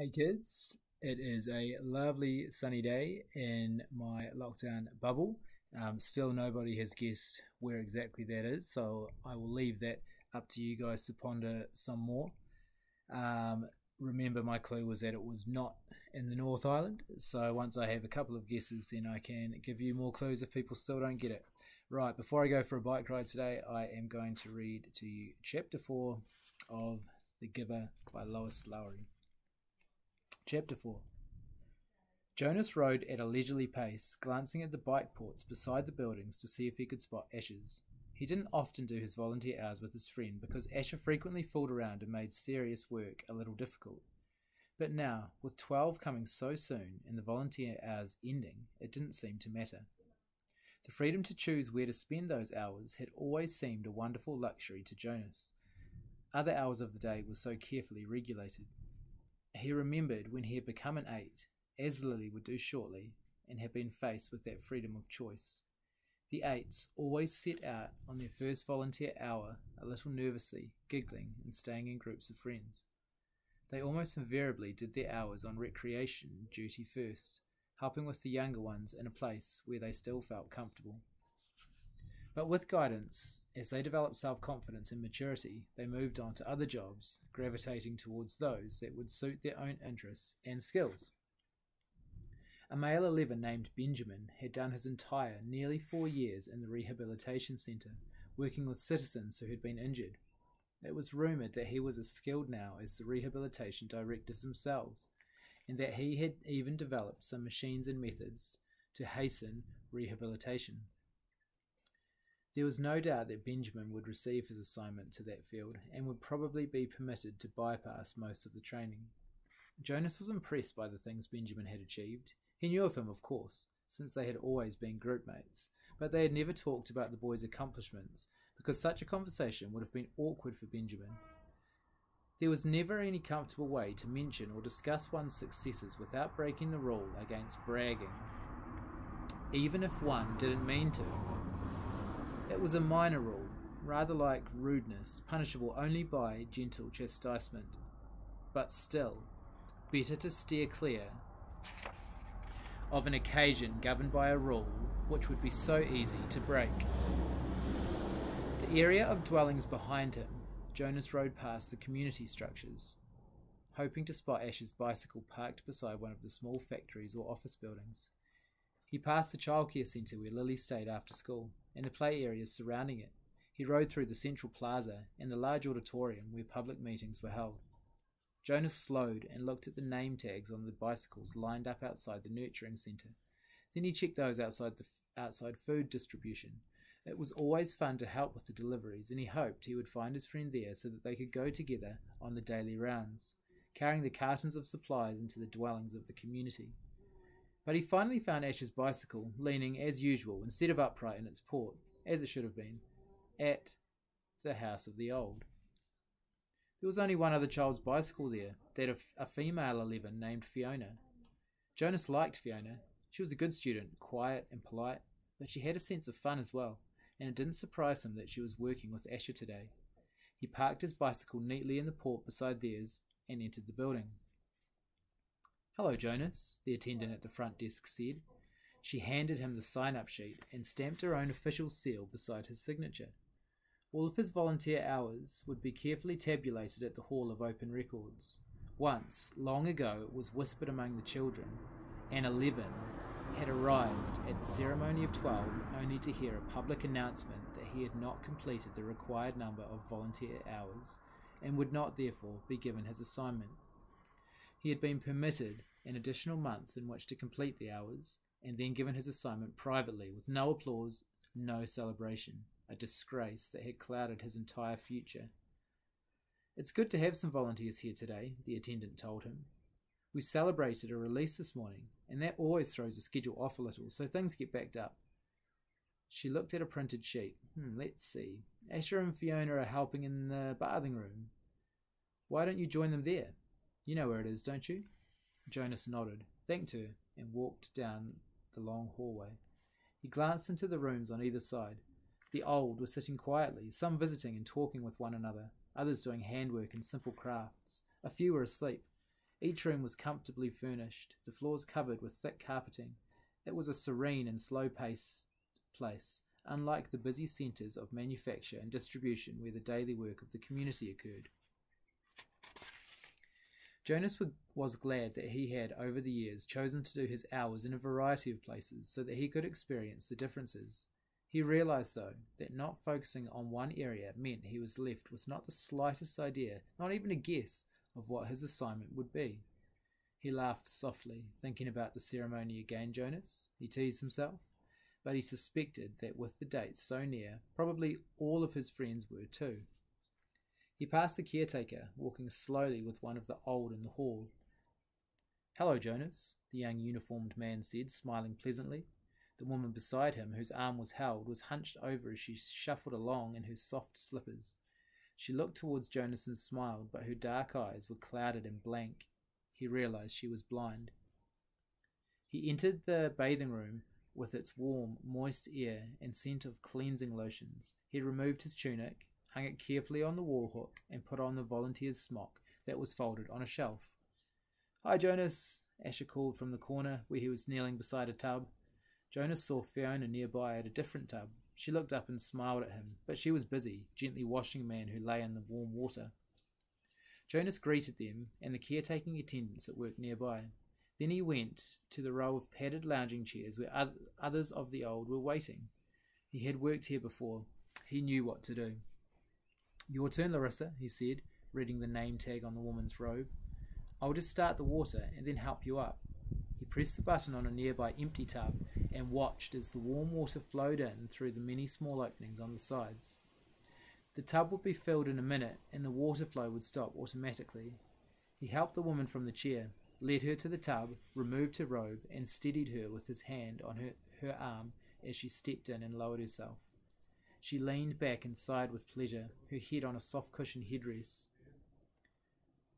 Hey kids, it is a lovely sunny day in my lockdown bubble. Still, nobody has guessed where exactly that is, so I will leave that up to you guys to ponder some more. Um, Remember, my clue was that it was not in the North Island, so once I have a couple of guesses, then I can give you more clues if people still don't get it. Right, before I go for a bike ride today, I am going to read to you Chapter 4 of The Giver by Lois Lowry. Chapter 4. Jonas rode at a leisurely pace, glancing at the bike ports beside the buildings to see if he could spot Ashes. He didn't often do his volunteer hours with his friend because Asher frequently fooled around and made serious work a little difficult. But now, with 12 coming so soon and the volunteer hours ending, it didn't seem to matter. The freedom to choose where to spend those hours had always seemed a wonderful luxury to Jonas. Other hours of the day were so carefully regulated. He remembered when he had become an 8, as Lily would do shortly, and had been faced with that freedom of choice. The 8s always set out on their first volunteer hour a little nervously, giggling and staying in groups of friends. They almost invariably did their hours on recreation duty first, helping with the younger ones in a place where they still felt comfortable. But with guidance, as they developed self-confidence and maturity, they moved on to other jobs, gravitating towards those that would suit their own interests and skills. A male 11 named Benjamin had done his entire, nearly 4 years in the rehabilitation centre, working with citizens who had been injured. It was rumoured that he was as skilled now as the rehabilitation directors themselves, and that he had even developed some machines and methods to hasten rehabilitation. There was no doubt that Benjamin would receive his assignment to that field and would probably be permitted to bypass most of the training. Jonas was impressed by the things Benjamin had achieved. He knew of him, of course, since they had always been group mates, but they had never talked about the boy's accomplishments because such a conversation would have been awkward for Benjamin. There was never any comfortable way to mention or discuss one's successes without breaking the rule against bragging, even if one didn't mean to. It was a minor rule, rather like rudeness, punishable only by gentle chastisement. But still, better to steer clear of an occasion governed by a rule which would be so easy to break. The area of dwellings behind him, Jonas rode past the community structures, hoping to spot Ash's bicycle parked beside one of the small factories or office buildings. He passed the childcare centre where Lily stayed after school, and the play areas surrounding it. He rode through the central plaza and the large auditorium where public meetings were held. Jonas slowed and looked at the name tags on the bicycles lined up outside the nurturing centre. Then he checked those outside food distribution. It was always fun to help with the deliveries, and he hoped he would find his friend there so that they could go together on the daily rounds, carrying the cartons of supplies into the dwellings of the community. But he finally found Ash's bicycle, leaning, as usual, instead of upright in its port, as it should have been, at the house of the old. There was only one other child's bicycle there, that of a female 11 named Fiona. Jonas liked Fiona. She was a good student, quiet and polite, but she had a sense of fun as well, and it didn't surprise him that she was working with Asher today. He parked his bicycle neatly in the port beside theirs and entered the building. "Hello, Jonas," the attendant at the front desk said. She handed him the sign-up sheet and stamped her own official seal beside his signature. All of his volunteer hours would be carefully tabulated at the Hall of Open Records. Once, long ago, it was whispered among the children, and 11 had arrived at the ceremony of 12 only to hear a public announcement that he had not completed the required number of volunteer hours and would not therefore be given his assignment. He had been permitted an additional month in which to complete the hours, and then given his assignment privately, with no applause, no celebration, a disgrace that had clouded his entire future. "It's good to have some volunteers here today," the attendant told him. "We celebrated a release this morning, and that always throws the schedule off a little, so things get backed up." She looked at a printed sheet. Let's see. Asher and Fiona are helping in the bathing room. Why don't you join them there? You know where it is, don't you? Jonas nodded, thanked her, and walked down the long hallway. He glanced into the rooms on either side. The old were sitting quietly, some visiting and talking with one another, others doing handwork and simple crafts. A few were asleep, Each room was comfortably furnished, the floors covered with thick carpeting. It was a serene and slow-paced place, unlike the busy centres of manufacture and distribution where the daily work of the community occurred. Jonas was glad that he had, over the years, chosen to do his hours in a variety of places so that he could experience the differences. He realized, though, that not focusing on one area meant he was left with not the slightest idea, not even a guess, of what his assignment would be. He laughed softly, thinking about the ceremony again, Jonas, he teased himself, but he suspected that with the date so near, probably all of his friends were too. He passed the caretaker, walking slowly with one of the old in the hall. "Hello, Jonas," the young uniformed man said, smiling pleasantly. The woman beside him, whose arm was held, was hunched over as she shuffled along in her soft slippers. She looked towards Jonas and smiled, but her dark eyes were clouded and blank. He realized she was blind. He entered the bathing room with its warm, moist air and scent of cleansing lotions. He removed his tunic, hung it carefully on the wall hook, and put on the volunteer's smock that was folded on a shelf. "Hi, Jonas," Asher called from the corner where he was kneeling beside a tub. Jonas saw Fiona nearby at a different tub. She looked up and smiled at him, but she was busy, gently washing a man who lay in the warm water. Jonas greeted them and the caretaking attendants at work nearby. Then he went to the row of padded lounging chairs where others of the old were waiting. He had worked here before. He knew what to do. "Your turn, Larissa," he said, reading the name tag on the woman's robe. "I'll just start the water and then help you up." He pressed the button on a nearby empty tub and watched as the warm water flowed in through the many small openings on the sides. The tub would be filled in a minute and the water flow would stop automatically. He helped the woman from the chair, led her to the tub, removed her robe, and steadied her with his hand on her arm as she stepped in and lowered herself. She leaned back and sighed with pleasure, her head on a soft-cushioned headrest.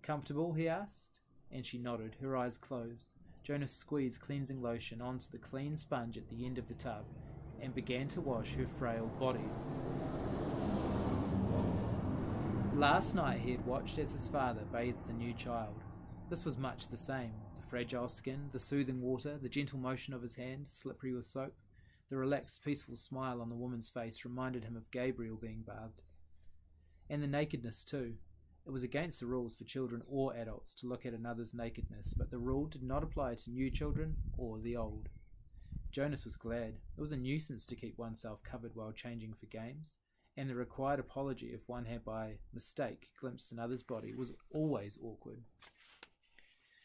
"Comfortable?" he asked, and she nodded, her eyes closed. Jonas squeezed cleansing lotion onto the clean sponge at the end of the tub and began to wash her frail body. Last night he had watched as his father bathed the new child. This was much the same. The fragile skin, the soothing water, the gentle motion of his hand, slippery with soap. The relaxed, peaceful smile on the woman's face reminded him of Gabriel being bathed. And the nakedness too. It was against the rules for children or adults to look at another's nakedness, but the rule did not apply to new children or the old. Jonas was glad. It was a nuisance to keep oneself covered while changing for games, and the required apology if one had by mistake glimpsed another's body was always awkward.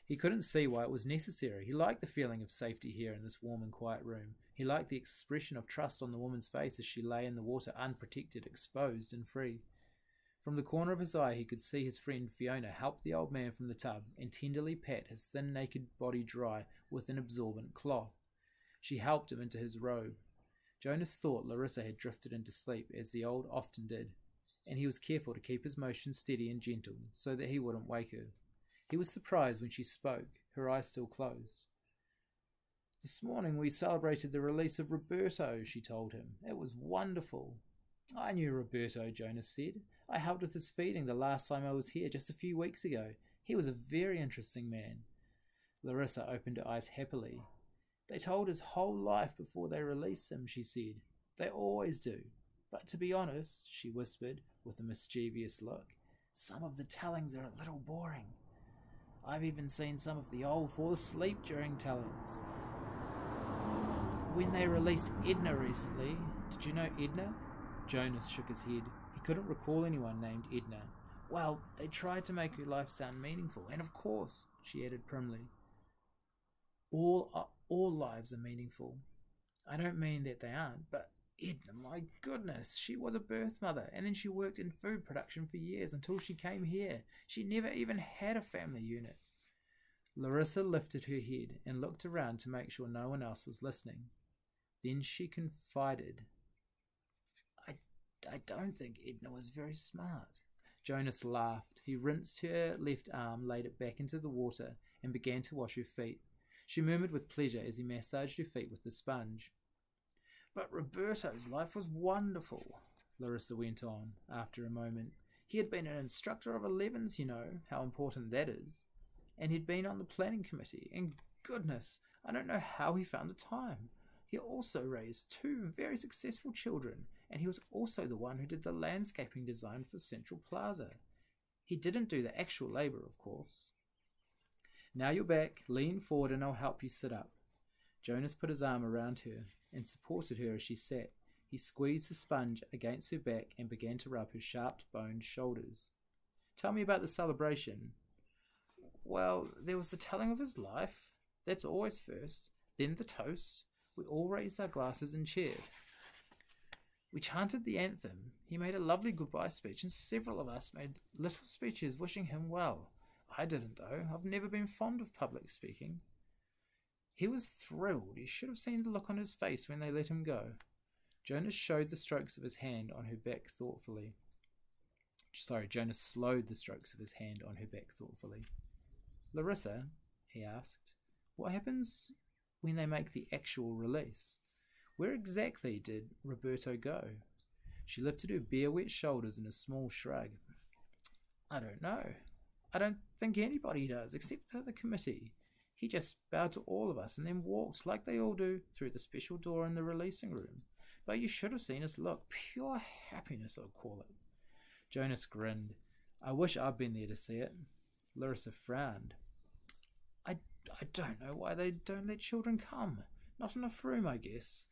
He couldn't see why it was necessary. He liked the feeling of safety here in this warm and quiet room. He liked the expression of trust on the woman's face as she lay in the water unprotected, exposed and free. From the corner of his eye he could see his friend Fiona help the old man from the tub and tenderly pat his thin naked body dry with an absorbent cloth. She helped him into his robe. Jonas thought Larissa had drifted into sleep, as the old often did, and he was careful to keep his motion steady and gentle so that he wouldn't wake her. He was surprised when she spoke, her eyes still closed. "This morning we celebrated the release of Roberto," she told him. "It was wonderful." "I knew Roberto," Jonas said. "I helped with his feeding the last time I was here, just a few weeks ago. He was a very interesting man." Larissa opened her eyes happily. "They told his whole life before they released him," she said. "They always do. But to be honest," she whispered with a mischievous look, "some of the tellings are a little boring. I've even seen some of the old fall asleep during tellings. When they released Edna recently," did you know Edna? Jonas shook his head. He couldn't recall anyone named Edna. "Well, they tried to make her life sound meaningful, and of course," she added primly, all lives are meaningful. I don't mean that they aren't, but Edna, my goodness, she was a birth mother, and then she worked in food production for years until she came here. She never even had a family unit." Larissa lifted her head and looked around to make sure no one else was listening. Then she confided, I don't think Edna was very smart." Jonas laughed. He rinsed her left arm, laid it back into the water, and began to wash her feet. She murmured with pleasure as he massaged her feet with the sponge. "But Roberto's life was wonderful," Larissa went on, after a moment. "He had been an instructor of 11s, you know, how important that is. and he'd been on the planning committee, and goodness, I don't know how he found the time. He also raised two very successful children, and he was also the one who did the landscaping design for Central Plaza. He didn't do the actual labour, of course. Now you're back, lean forward and I'll help you sit up. Jonas put his arm around her and supported her as she sat. He squeezed the sponge against her back and began to rub her sharp-boned shoulders. Tell me about the celebration. Well, there was the telling of his life. That's always first. Then the toast. We all raised our glasses and cheered. We chanted the anthem. He made a lovely goodbye speech, and several of us made little speeches wishing him well. I didn't, though. I've never been fond of public speaking. He was thrilled. You should have seen the look on his face when they let him go. Jonas showed the strokes of his hand on her back thoughtfully. Jonas slowed the strokes of his hand on her back thoughtfully. Larissa, he asked, what happens when they make the actual release? Where exactly did Roberto go? She lifted her bare-wet shoulders in a small shrug. I don't know. I don't think anybody does, except the committee. He just bowed to all of us and then walked, like they all do, through the special door in the releasing room. But you should have seen his look. Pure happiness, I'd call it. Jonas grinned. I wish I'd been there to see it. Larissa frowned. I don't know why they don't let children come. Not enough room, I guess.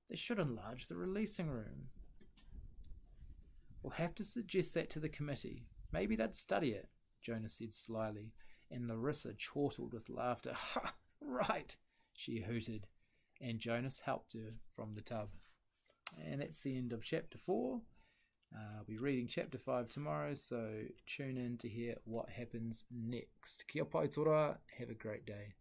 They should enlarge the releasing room. We'll have to suggest that to the committee. Maybe they'd study it, Jonas said slyly, and Larissa chortled with laughter. Ha! Right, she hooted, and Jonas helped her from the tub. And that's the end of chapter 4. I'll be reading chapter 5 tomorrow, so tune in to hear what happens next. Kia pai toa, have a great day.